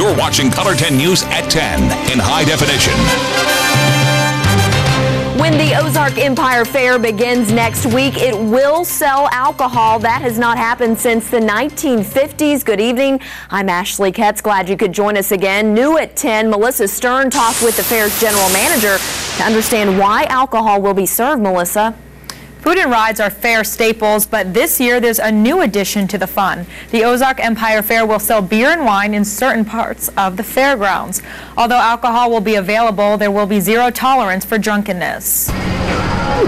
You're watching Color 10 News at 10 in high definition. When the Ozark Empire Fair begins next week, it will sell alcohol. That has not happened since the 1950s. Good evening. I'm Ashley Ketz. Glad you could join us again. New at 10, Melissa Stern talked with the fair's general manager to understand why alcohol will be served. Melissa. Food and rides are fair staples, but this year there's a new addition to the fun. The Ozark Empire Fair will sell beer and wine in certain parts of the fairgrounds. Although alcohol will be available, there will be zero tolerance for drunkenness.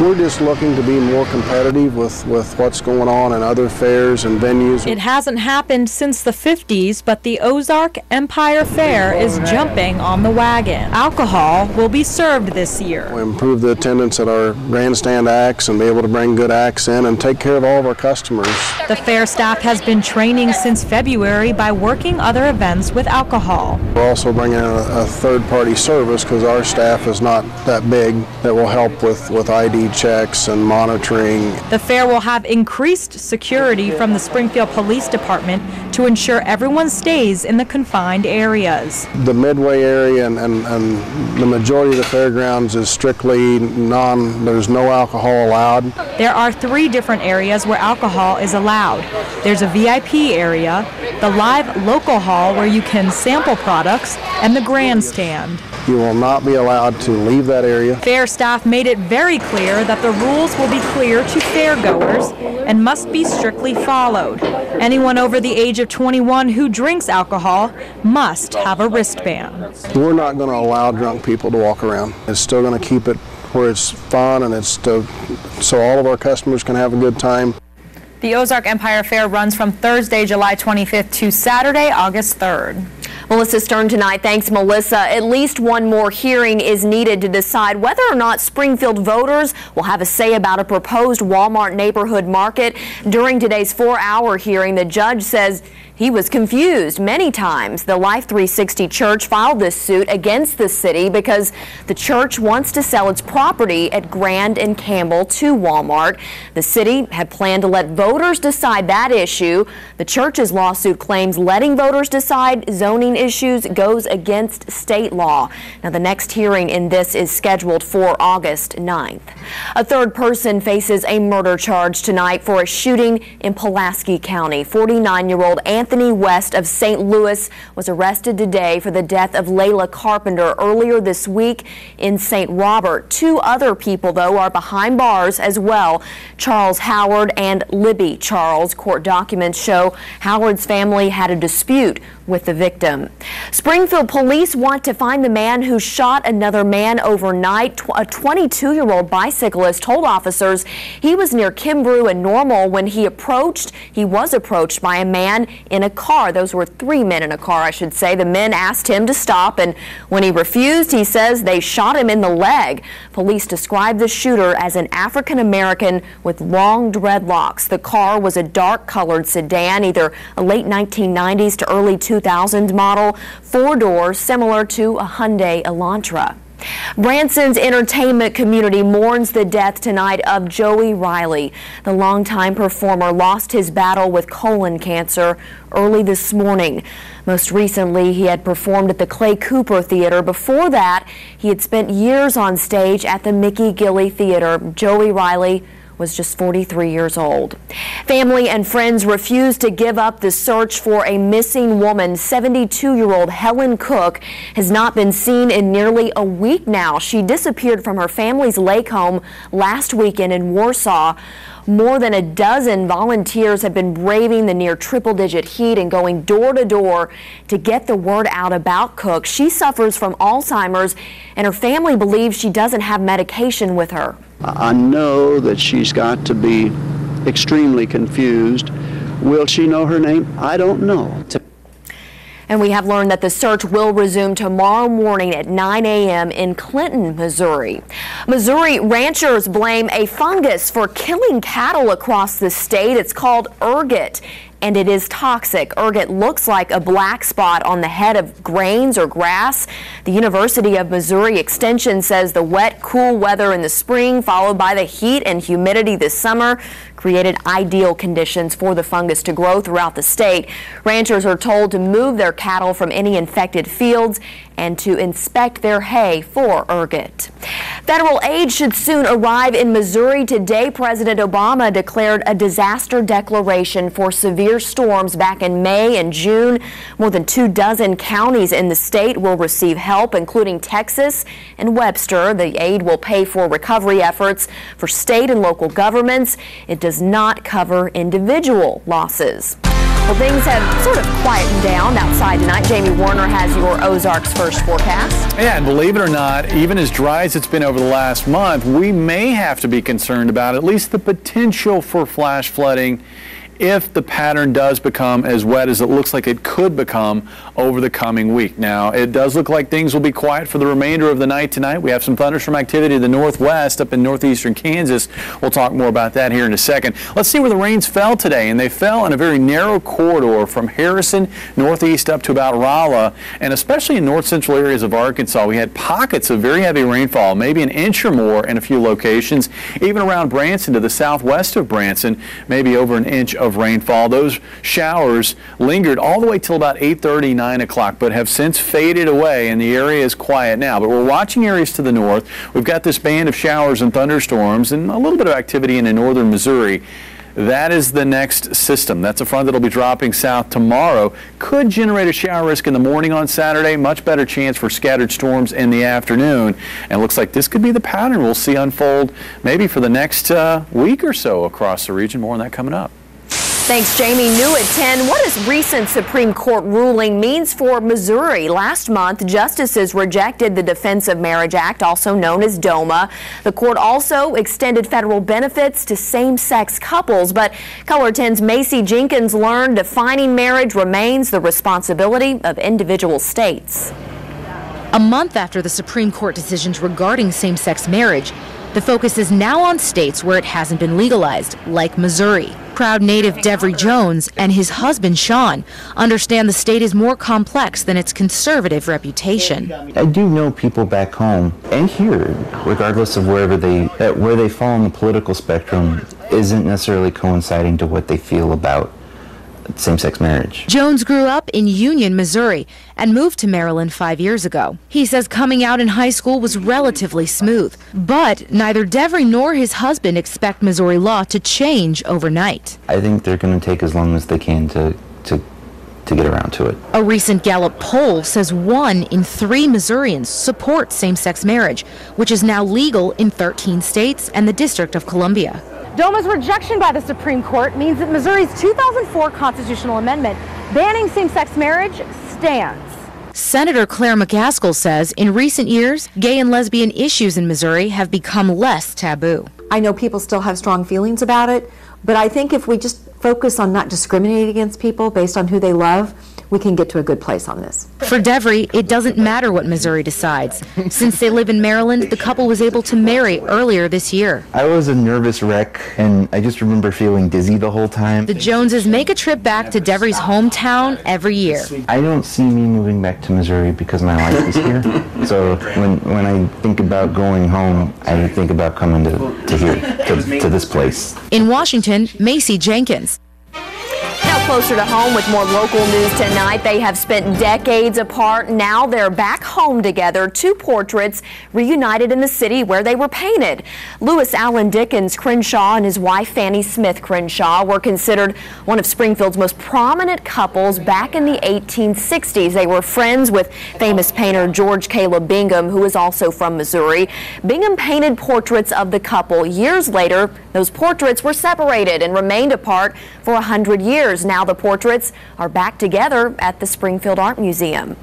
We're just looking to be more competitive with what's going on in other fairs and venues. It hasn't happened since the 50s, but the Ozark Empire Fair is jumping on the wagon. Alcohol will be served this year. We improve the attendance at our grandstand acts and be able to bring good acts in and take care of all of our customers. The fair staff has been training since February by working other events with alcohol. We're also bringing in a third-party service because our staff is not that big that will help with ID checks and monitoring. The fair will have increased security from the Springfield Police Department to ensure everyone stays in the confined areas. The Midway area and the majority of the fairgrounds is strictly there's no alcohol allowed. There are 3 different areas where alcohol is allowed. There's a VIP area, the live local hall where you can sample products, and the grandstand. You will not be allowed to leave that area. Fair staff made it very clear that the rules will be clear to fairgoers and must be strictly followed. Anyone over the age of 21 who drinks alcohol must have a wristband. We're not going to allow drunk people to walk around. It's still going to keep it where it's fun and so all of our customers can have a good time. The Ozark Empire Fair runs from Thursday, July 25th to Saturday, August 3rd. Melissa Stern tonight. Thanks, Melissa. At least one more hearing is needed to decide whether or not Springfield voters will have a say about a proposed Walmart neighborhood market. During today's 4-hour hearing, the judge says he was confused many times. The Life 360 Church filed this suit against the city because the church wants to sell its property at Grand and Campbell to Walmart. The city had planned to let voters decide that issue. The church's lawsuit claims letting voters decide zoning issues goes against state law. Now, the next hearing in this is scheduled for August 9th. A third person faces a murder charge tonight for a shooting in Pulaski County. 49-year-old Anthony West of St. Louis was arrested today for the death of Layla Carpenter earlier this week in St. Robert. 2 other people, though, are behind bars as well. Charles Howard and Libby Charles. Court documents show Howard's family had a dispute with the victim. Springfield police want to find the man who shot another man overnight. A 22-year-old bicyclist told officers he was near Kimbrough and Normal when he was approached by a man in a car. Those were 3 men in a car, I should say. The men asked him to stop, and when he refused, he says they shot him in the leg. Police described the shooter as an African-American with long dreadlocks. The car was a dark-colored sedan, either a late 1990s to early 2000s model, 4 doors, similar to a Hyundai Elantra. Branson's entertainment community mourns the death tonight of Joey Riley. The longtime performer lost his battle with colon cancer early this morning. Most recently, he had performed at the Clay Cooper Theater. Before that, he had spent years on stage at the Mickey Gilley Theater. Joey Riley was just 43 years old. Family and friends refused to give up the search for a missing woman. 72-year-old Helen Cook has not been seen in nearly a week now. She disappeared from her family's lake home last weekend in Warsaw. More than a dozen volunteers have been braving the near triple-digit heat and going door to door to get the word out about Cook. She suffers from Alzheimer's, and her family believes she doesn't have medication with her. I know that she's got to be extremely confused. Will she know her name? I don't know. And we have learned that the search will resume tomorrow morning at 9 a.m. in Clinton, Missouri. Missouri ranchers blame a fungus for killing cattle across the state. It's called ergot. and it is toxic. Ergot looks like a black spot on the head of grains or grass. The University of Missouri Extension says the wet, cool weather in the spring, followed by the heat and humidity this summer, created ideal conditions for the fungus to grow throughout the state. Ranchers are told to move their cattle from any infected fields and to inspect their hay for ergot. Federal aid should soon arrive in Missouri. Today, President Obama declared a disaster declaration for severe storms back in May and June. More than 24 counties in the state will receive help, including Texas and Webster. The aid will pay for recovery efforts for state and local governments. It does not cover individual losses. Well, things have sort of quietened down outside tonight. Jamie Warner has your Ozarks First forecast. Yeah, and believe it or not, even as dry as it's been over the last month, we may have to be concerned about at least the potential for flash flooding if the pattern does become as wet as it looks like it could become over the coming week. Now, it does look like things will be quiet for the remainder of the night tonight. We have some thunderstorm activity to the northwest up in northeastern Kansas. We'll talk more about that here in a second. Let's see where the rains fell today, and they fell in a very narrow corridor from Harrison northeast up to about Rolla, and especially in north central areas of Arkansas. We had pockets of very heavy rainfall, maybe an inch or more in a few locations, even around Branson to the southwest of Branson, maybe over an inch of rainfall. Those showers lingered all the way till about 8:30, 9 o'clock, but have since faded away, and the area is quiet now. But we're watching areas to the north. We've got this band of showers and thunderstorms and a little bit of activity in northern Missouri. That is the next system. That's a front that will be dropping south tomorrow. Could generate a shower risk in the morning on Saturday. Much better chance for scattered storms in the afternoon. And it looks like this could be the pattern we'll see unfold maybe for the next week or so across the region. More on that coming up. Thanks, Jamie. New at 10. What does recent Supreme Court ruling means for Missouri? Last month, justices rejected the Defense of Marriage Act, also known as DOMA. The court also extended federal benefits to same-sex couples. But Color 10's Macy Jenkins learned defining marriage remains the responsibility of individual states. A month after the Supreme Court decisions regarding same-sex marriage, the focus is now on states where it hasn't been legalized, like Missouri. Proud native Devry Jones and his husband Sean understand the state is more complex than its conservative reputation. I do know people back home and here, regardless of where they fall on the political spectrum, isn't necessarily coinciding to what they feel about same-sex marriage. Jones grew up in Union, Missouri, and moved to Maryland 5 years ago. He says coming out in high school was relatively smooth, but neither Devry nor his husband expect Missouri law to change overnight. I think they're going to take as long as they can to get around to it. A recent Gallup poll says 1 in 3 Missourians support same-sex marriage, which is now legal in 13 states and the District of Columbia. DOMA's rejection by the Supreme Court means that Missouri's 2004 constitutional amendment banning same-sex marriage stands. Senator Claire McCaskill says in recent years, gay and lesbian issues in Missouri have become less taboo. I know people still have strong feelings about it, but I think if we just focus on not discriminating against people based on who they love, we can get to a good place on this. For Devry, it doesn't matter what Missouri decides. Since they live in Maryland, the couple was able to marry earlier this year. I was a nervous wreck, and I just remember feeling dizzy the whole time. The Joneses make a trip back to Devry's hometown every year. I don't see me moving back to Missouri because my life is here. So when I think about going home, I think about coming to here, to this place. In Washington, Macy Jenkins. Now closer to home with more local news tonight. They have spent decades apart. Now they're back home together. 2 portraits reunited in the city where they were painted. Lewis Allen Dickens Crenshaw and his wife Fanny Smith Crenshaw were considered one of Springfield's most prominent couples back in the 1860s. They were friends with famous painter George Caleb Bingham, who is also from Missouri. Bingham painted portraits of the couple. Years later, those portraits were separated and remained apart for 100 years. Now the portraits are back together at the Springfield Art Museum.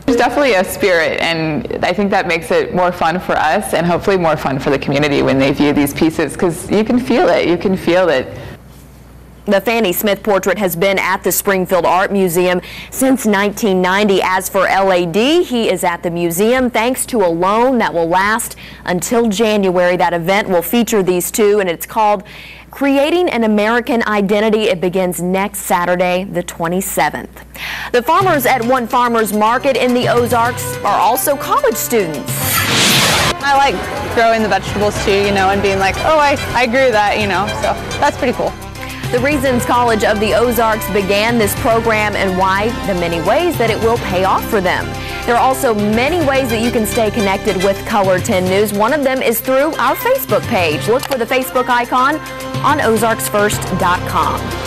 There's definitely a spirit, and I think that makes it more fun for us and hopefully more fun for the community when they view these pieces, because you can feel it. You can feel it. The Fanny Smith portrait has been at the Springfield Art Museum since 1990. As for LAD, he is at the museum thanks to a loan that will last until January. That event will feature these two, and it's called Creating an American Identity. It begins next Saturday, the 27th. The farmers at one farmers market in the Ozarks are also college students. I like growing the vegetables too, and being like, oh, I grew that, so that's pretty cool. The Reasons College of the Ozarks began this program and why the many ways that it will pay off for them. There are also many ways that you can stay connected with Color 10 News. One of them is through our Facebook page. Look for the Facebook icon on ozarksfirst.com.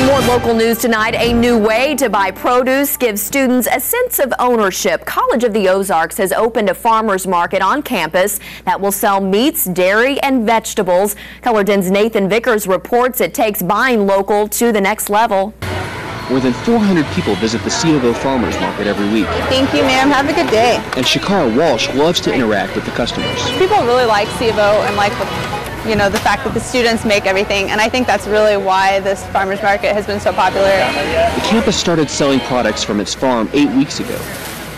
More local news tonight. A new way to buy produce gives students a sense of ownership. College of the Ozarks has opened a farmers market on campus that will sell meats, dairy, and vegetables. Color 10's Nathan Vickers reports it takes buying local to the next level. More than 400 people visit the C of O Farmers Market every week. Thank you, ma'am. Have a good day. And Shakara Walsh loves to interact with the customers. People really like C of O and like the fact that the students make everything, and I think that's really why this farmers market has been so popular. The campus started selling products from its farm 8 weeks ago,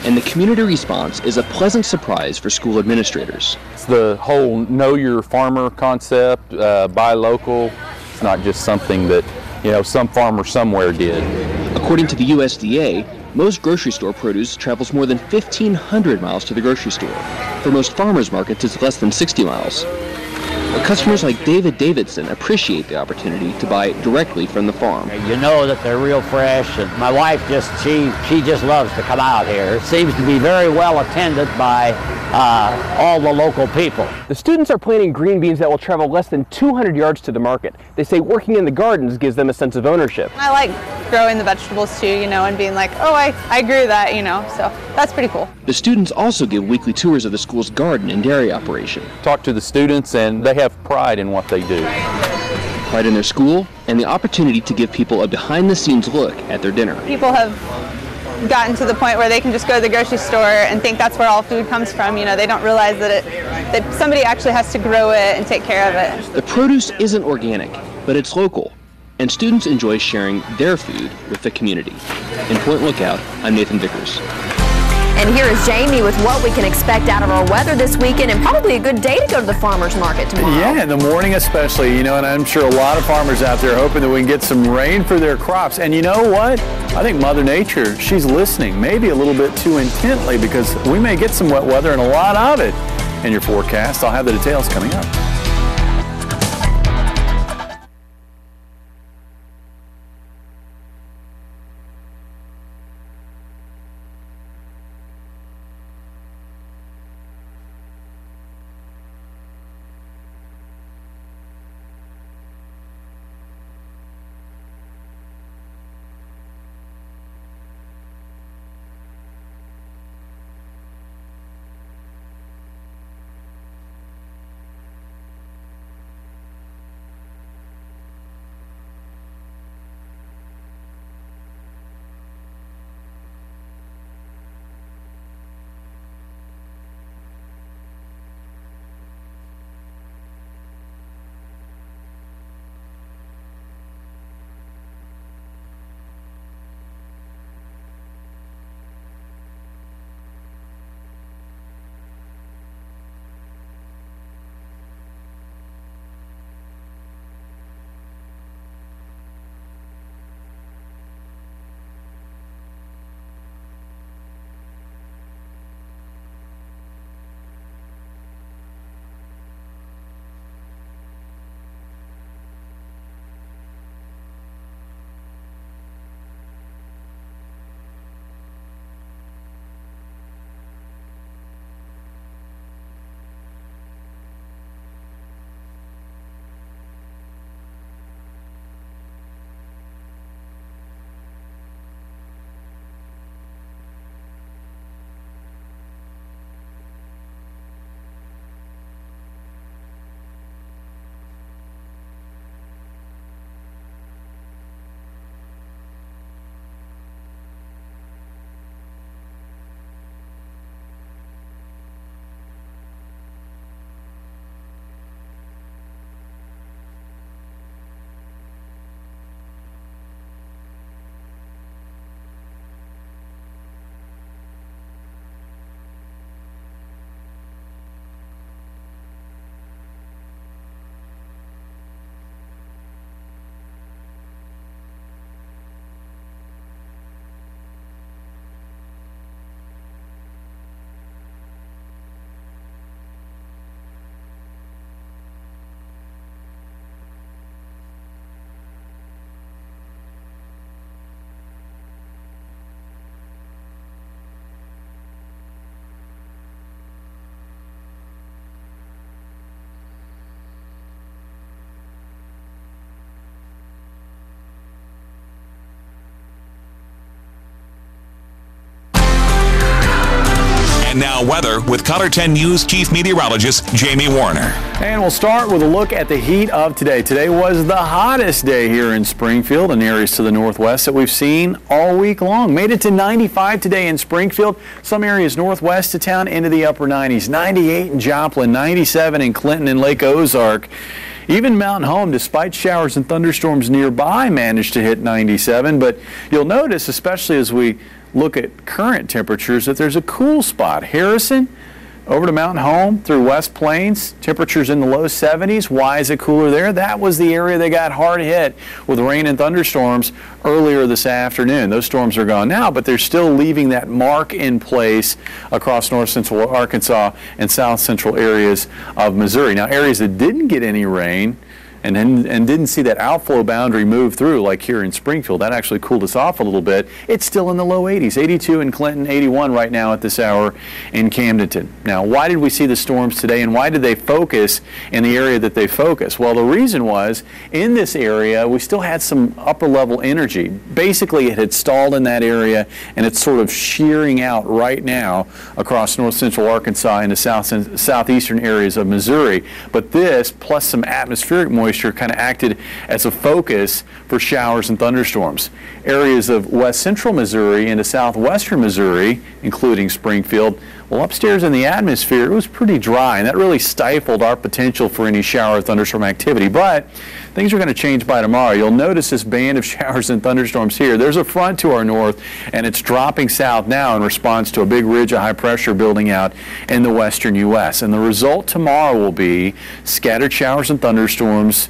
and the community response is a pleasant surprise for school administrators. It's the whole know your farmer concept, buy local. It's not just something that, some farmer somewhere did. According to the USDA, most grocery store produce travels more than 1,500 miles to the grocery store. For most farmers markets, it's less than 60 miles. But customers like David Davidson appreciate the opportunity to buy directly from the farm. You know that they're real fresh, and my wife she just loves to come out here. It seems to be very well attended by all the local people. The students are planting green beans that will travel less than 200 yards to the market. They say working in the gardens gives them a sense of ownership. I like growing the vegetables too, and being like, oh, I grew that, so that's pretty cool. The students also give weekly tours of the school's garden and dairy operation. Talk to the students, and they have pride in what they do. Pride in their school and the opportunity to give people a behind-the-scenes look at their dinner. People have gotten to the point where they can just go to the grocery store and think that's where all food comes from. They don't realize that somebody actually has to grow it and take care of it. The produce isn't organic, but it's local, and students enjoy sharing their food with the community. In Point Lookout, I'm Nathan Vickers. And here is Jamie with what we can expect out of our weather this weekend, and probably a good day to go to the farmer's market tomorrow. Yeah, in the morning especially, and I'm sure a lot of farmers out there hoping that we can get some rain for their crops. And you know what? I think Mother Nature, she's listening, maybe a little bit too intently, because we may get some wet weather and a lot of it in your forecast. I'll have the details coming up. And now weather with Color 10 News Chief Meteorologist Jamie Warner. And we'll start with a look at the heat of today. Today was the hottest day here in Springfield and areas to the northwest that we've seen all week long. Made it to 95 today in Springfield. Some areas northwest of town into the upper 90s. 98 in Joplin, 97 in Clinton and Lake Ozark. Even Mountain Home, despite showers and thunderstorms nearby, managed to hit 97. But you'll notice, especially as we look at current temperatures, that there's a cool spot. Harrison over to Mountain Home through West Plains, temperatures in the low 70s. Why is it cooler there? That was the area that got hard hit with rain and thunderstorms earlier this afternoon. Those storms are gone now, but they're still leaving that mark in place across north central Arkansas and south central areas of Missouri. Now, areas that didn't get any rain and didn't see that outflow boundary move through, like here in Springfield, that actually cooled us off a little bit. It's still in the low 80s, 82 in Clinton, 81 right now at this hour in Camdenton. Now, why did we see the storms today, and why did they focus in the area that they focused? Well, the reason was, in this area, we still had some upper level energy. Basically, it had stalled in that area, and it's sort of shearing out right now across north central Arkansas and the southeastern areas of Missouri. But this, plus some atmospheric moisture, kind of acted as a focus for showers and thunderstorms. Areas of west central Missouri into southwestern Missouri, including Springfield, Well, upstairs in the atmosphere, it was pretty dry, and that really stifled our potential for any shower or thunderstorm activity. But things are going to change by tomorrow. You'll notice this band of showers and thunderstorms here. There's a front to our north, and it's dropping south now in response to a big ridge of high pressure building out in the western U.S. And the result tomorrow will be scattered showers and thunderstorms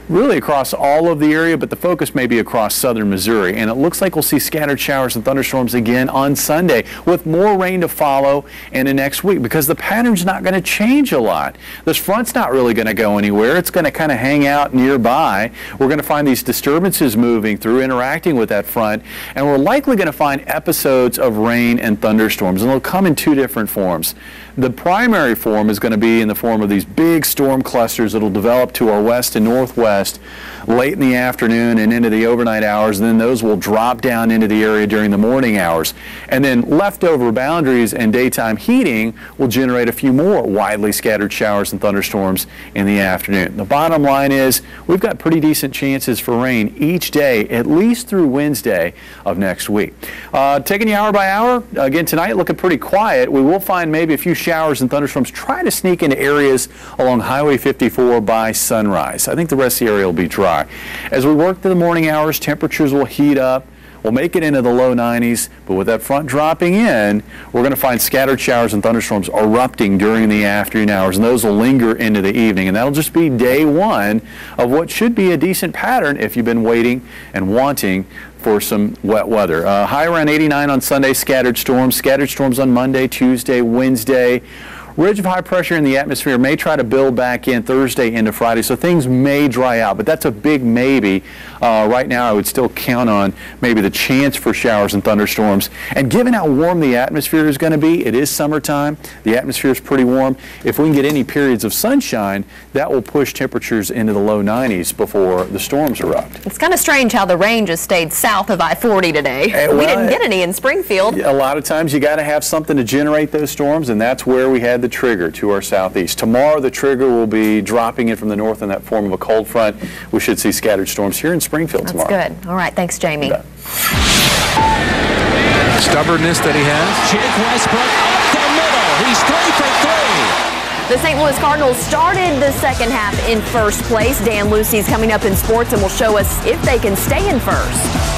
really across all of the area, but the focus may be across southern Missouri. And it looks like we'll see scattered showers and thunderstorms again on Sunday, with more rain to follow into next week, because the pattern's not going to change a lot. This front's not really going to go anywhere. It's going to kind of hang out nearby. We're going to find these disturbances moving through, interacting with that front, and we're likely going to find episodes of rain and thunderstorms, and they'll come in two different forms. The primary form is going to be in the form of these big storm clusters that will develop to our west and northwest late in the afternoon and into the overnight hours, and then those will drop down into the area during the morning hours. And then leftover boundaries and daytime heating will generate a few more widely scattered showers and thunderstorms in the afternoon. The bottom line is we've got pretty decent chances for rain each day, at least through Wednesday of next week. Taking you hour by hour, again tonight looking pretty quiet. We will find maybe a few showers and thunderstorms try to sneak into areas along Highway 54 by sunrise. I think the rest of the area will be dry. As we work through the morning hours, temperatures will heat up. We'll make it into the low 90s, but with that front dropping in, we're going to find scattered showers and thunderstorms erupting during the afternoon hours, and those will linger into the evening. And that'll just be day one of what should be a decent pattern if you've been waiting and wanting for some wet weather. High around 89 on Sunday, scattered storms on Monday, Tuesday, Wednesday. Ridge of high pressure in the atmosphere may try to build back in Thursday into Friday, so things may dry out, but that's a big maybe. Right now, I would still count on maybe the chance for showers and thunderstorms. And given how warm the atmosphere is going to be, it is summertime, the atmosphere is pretty warm. If we can get any periods of sunshine, that will push temperatures into the low 90s before the storms erupt. It's kind of strange how the rain just stayed south of I-40 today. We didn't get any in Springfield. A lot of times you got to have something to generate those storms, and that's where we had the trigger to our southeast. Tomorrow the trigger will be dropping in from the north in that form of a cold front. We should see scattered storms here in Springfield tomorrow. That's good. All right. Thanks, Jamie. Stubbornness that he has. Jake Westbrook up the middle. He's 3 for 3. The St. Louis Cardinals started the second half in first place. Dan Lucey's coming up in sports and will show us if they can stay in first.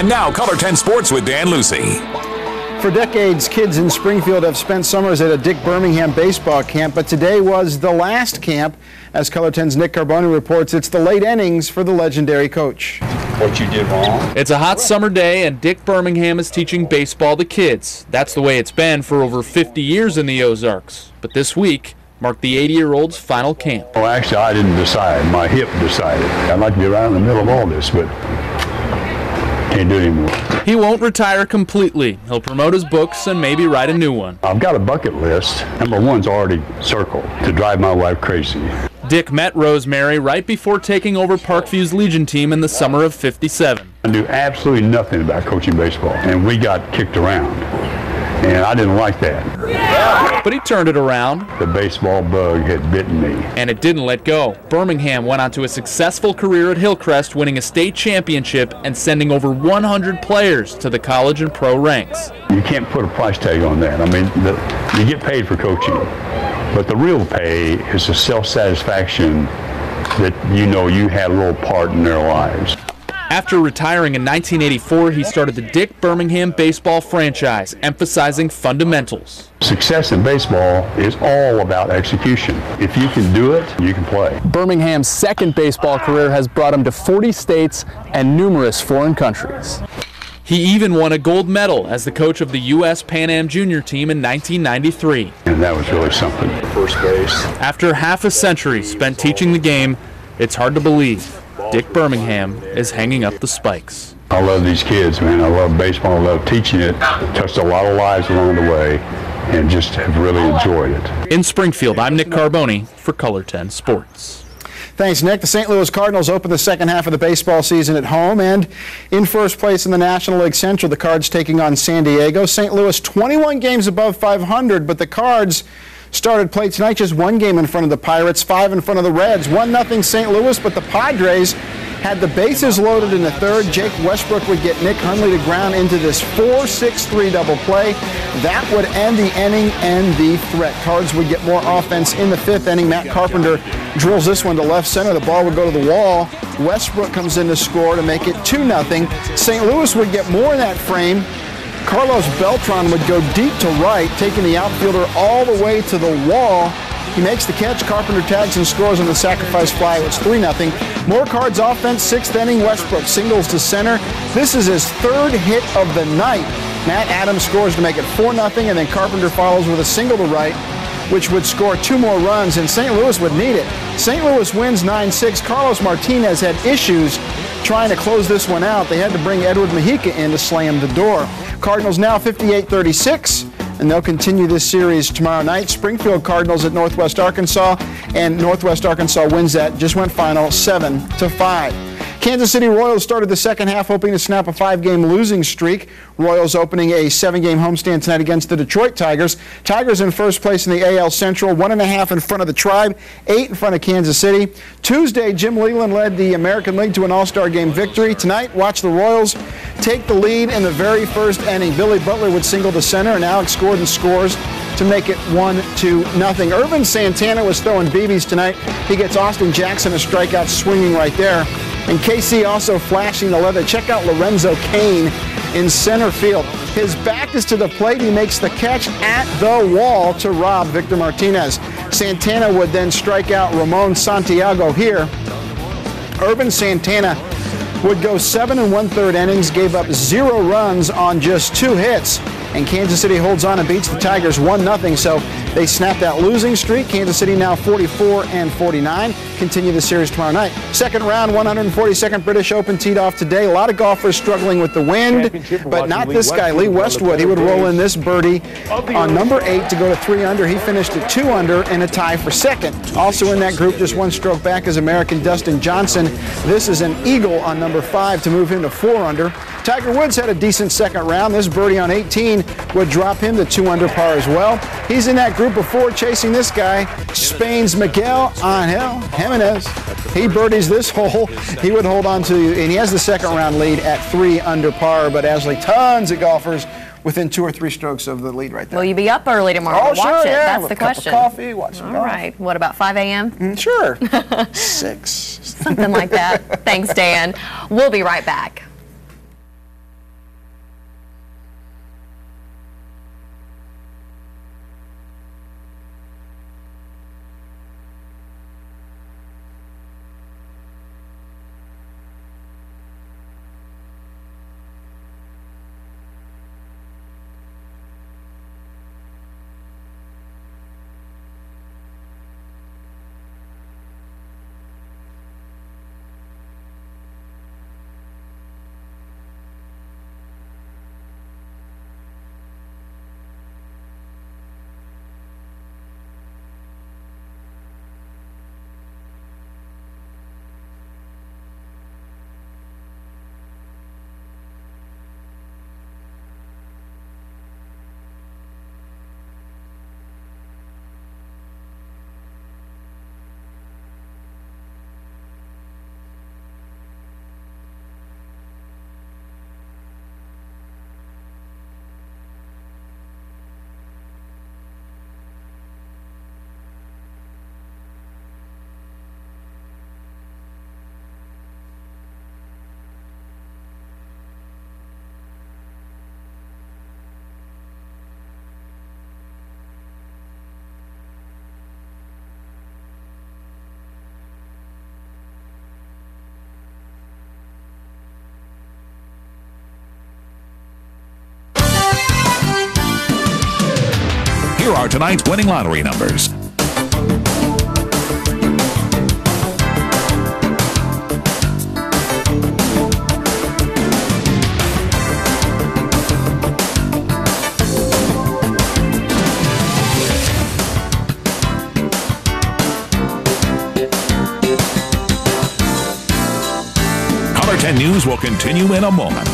And now, Color 10 Sports with Dan Lucy. For decades, kids in Springfield have spent summers at a Dick Birmingham baseball camp, but today was the last camp. As Color 10's Nick Carboni reports, it's the late innings for the legendary coach. What you did wrong. It's a hot summer day, and Dick Birmingham is teaching baseball to kids. That's the way it's been for over 50 years in the Ozarks. But this week marked the 80-year-old's final camp. Well, actually, I didn't decide. My hip decided. I'd like to be right in the middle of all this, but can't do it anymore. He won't retire completely. He'll promote his books and maybe write a new one. I've got a bucket list. Number one's already circled to drive my wife crazy. Dick met Rosemary right before taking over Parkview's Legion team in the summer of '57. I knew absolutely nothing about coaching baseball, and we got kicked around, and I didn't like that. But he turned it around. The baseball bug had bitten me. And it didn't let go. Birmingham went on to a successful career at Hillcrest, winning a state championship and sending over 100 players to the college and pro ranks. You can't put a price tag on that. I mean, you get paid for coaching, but the real pay is the self-satisfaction that you know you had a little part in their lives. After retiring in 1984, he started the Dick Birmingham baseball franchise, emphasizing fundamentals. Success in baseball is all about execution. If you can do it, you can play. Birmingham's second baseball career has brought him to 40 states and numerous foreign countries. He even won a gold medal as the coach of the U.S. Pan Am Junior team in 1993. And that was really something. First base. After half a century spent teaching the game, it's hard to believe Dick Birmingham is hanging up the spikes. I love these kids, man. I love baseball. I love teaching it. Touched a lot of lives along the way and just have really enjoyed it. In Springfield, I'm Nick Carboni for Color 10 Sports. Thanks, Nick. The St. Louis Cardinals open the second half of the baseball season at home and in first place in the National League Central. The Cards taking on San Diego. St. Louis 21 games above 500, but the Cards started play tonight just one game in front of the Pirates, 5 in front of the Reds. 1-0 St. Louis, but the Padres had the bases loaded in the third. Jake Westbrook would get Nick Hundley to ground into this 4-6-3 double play. That would end the inning and the threat. Cards would get more offense in the fifth inning. Matt Carpenter drills this one to left center. The ball would go to the wall. Westbrook comes in to score to make it 2-0. St. Louis would get more in that frame. Carlos Beltran would go deep to right, taking the outfielder all the way to the wall. He makes the catch. Carpenter tags and scores on the sacrifice fly. It's 3-0. More Cards offense, sixth inning. Westbrook singles to center. This is his third hit of the night. Matt Adams scores to make it 4-0, and then Carpenter follows with a single to right, which would score 2 more runs, and St. Louis would need it. St. Louis wins 9-6. Carlos Martinez had issues trying to close this one out. They had to bring Edward Mujica in to slam the door. Cardinals now 58-36. And they'll continue this series tomorrow night. Springfield Cardinals at Northwest Arkansas, and Northwest Arkansas wins that. Just went final 7-5. Kansas City Royals started the second half hoping to snap a 5-game losing streak. Royals opening a 7-game homestand tonight against the Detroit Tigers. Tigers in first place in the AL Central, 1.5 in front of the Tribe, 8 in front of Kansas City. Tuesday, Jim Leyland led the American League to an All-Star Game victory. Tonight, watch the Royals take the lead in the very first inning. Billy Butler would single to center, and Alex Gordon scores to make it 1-0. Irvin Santana was throwing BBs tonight. He gets Austin Jackson a strikeout swinging right there. And KC also flashing the leather. Check out Lorenzo Cain in center field. His back is to the plate. He makes the catch at the wall to rob Victor Martinez. Santana would then strike out Ramon Santiago here. Irvin Santana would go 7 1/3 innings, gave up 0 runs on just 2 hits. And Kansas City holds on and beats the Tigers 1-0. So they snap that losing streak. Kansas City now 44-49. Continue the series tomorrow night. Second round, 142nd British Open teed off today. A lot of golfers struggling with the wind, but not this guy, Lee Westwood. He would roll in this birdie on number 8 to go to 3 under. He finished at 2 under in a tie for second. Also in that group, just 1 stroke back, is American Dustin Johnson. This is an eagle on number 5 to move him to 4 under. Tiger Woods had a decent second round. This birdie on 18 would drop him to 2 under par as well. He's in that group before chasing this guy, Spain's Miguel Angel Jimenez. He birdies this hole. He would hold on to, and he has the second round lead at 3 under par. But Ashley, tons of golfers within 2 or 3 strokes of the lead right there. Will you be up early tomorrow to watch it? Yeah. That's with the question. A cup of coffee, watch some All golf. right. What about 5 a.m.? Sure. 6. Something like that. Thanks, Dan. We'll be right back. are tonight's winning lottery numbers. Color 10 News will continue in a moment.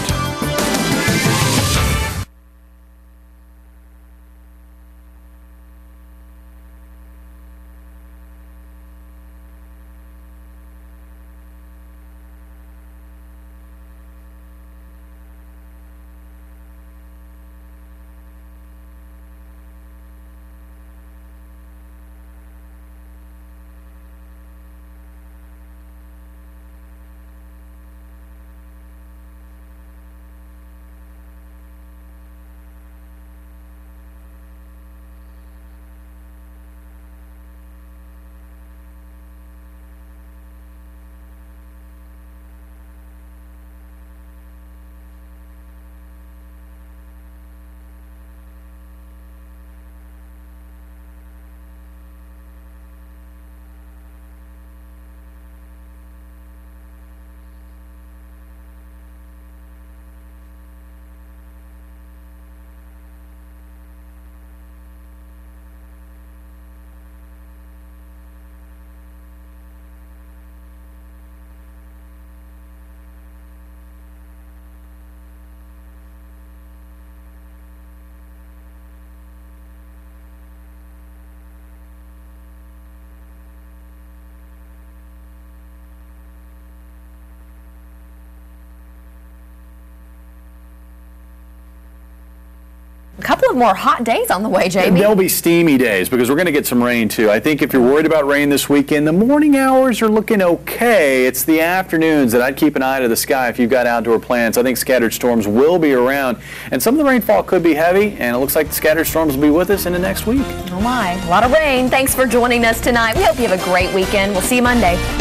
A couple of more hot days on the way, Jamie. There'll be steamy days because we're going to get some rain too. I think if you're worried about rain this weekend, the morning hours are looking okay. It's the afternoons that I'd keep an eye to the sky if you've got outdoor plans. I think scattered storms will be around, and some of the rainfall could be heavy, and it looks like the scattered storms will be with us into next week. Oh my, a lot of rain. Thanks for joining us tonight. We hope you have a great weekend. We'll see you Monday.